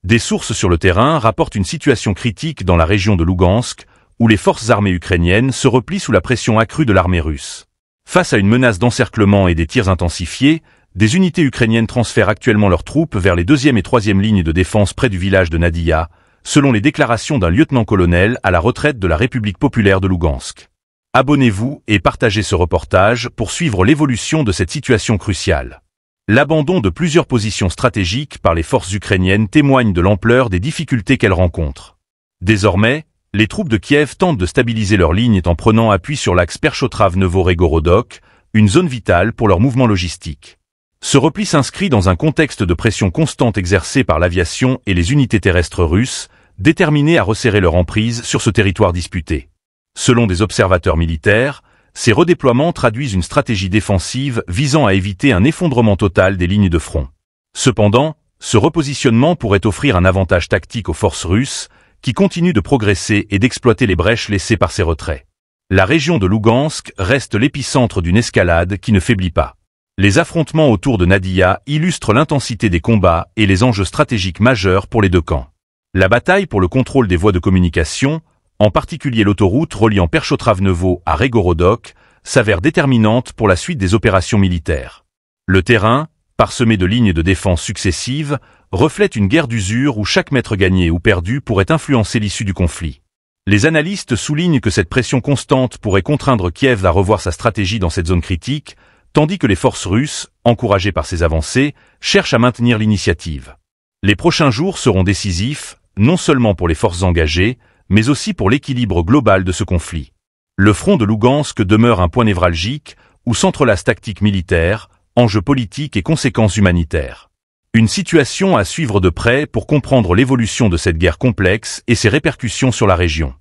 Des sources sur le terrain rapportent une situation critique dans la région de Lougansk, où les forces armées ukrainiennes se replient sous la pression accrue de l'armée russe. Face à une menace d'encerclement et des tirs intensifiés, des unités ukrainiennes transfèrent actuellement leurs troupes vers les 2e et 3e lignes de défense près du village de Nadia, selon les déclarations d'un lieutenant-colonel à la retraite de la République populaire de Lougansk. Abonnez-vous et partagez ce reportage pour suivre l'évolution de cette situation cruciale. L'abandon de plusieurs positions stratégiques par les forces ukrainiennes témoigne de l'ampleur des difficultés qu'elles rencontrent. Désormais, les troupes de Kiev tentent de stabiliser leur ligne en prenant appui sur l'axe Perchotrav-Novo-Regorodok, une zone vitale pour leur mouvement logistique. Ce repli s'inscrit dans un contexte de pression constante exercée par l'aviation et les unités terrestres russes, déterminées à resserrer leur emprise sur ce territoire disputé. Selon des observateurs militaires, ces redéploiements traduisent une stratégie défensive visant à éviter un effondrement total des lignes de front. Cependant, ce repositionnement pourrait offrir un avantage tactique aux forces russes, qui continuent de progresser et d'exploiter les brèches laissées par ces retraits. La région de Lougansk reste l'épicentre d'une escalade qui ne faiblit pas. Les affrontements autour de Nadia illustrent l'intensité des combats et les enjeux stratégiques majeurs pour les deux camps. La bataille pour le contrôle des voies de communication, en particulier l'autoroute reliant Perchotrav-Novo à Regorodok, s'avère déterminante pour la suite des opérations militaires. Le terrain, parsemé de lignes de défense successives, reflète une guerre d'usure où chaque mètre gagné ou perdu pourrait influencer l'issue du conflit. Les analystes soulignent que cette pression constante pourrait contraindre Kiev à revoir sa stratégie dans cette zone critique, tandis que les forces russes, encouragées par ces avancées, cherchent à maintenir l'initiative. Les prochains jours seront décisifs, non seulement pour les forces engagées, mais aussi pour l'équilibre global de ce conflit. Le front de Lougansk demeure un point névralgique, où s'entrelacent tactique militaire, enjeux politiques et conséquences humanitaires. Une situation à suivre de près pour comprendre l'évolution de cette guerre complexe et ses répercussions sur la région.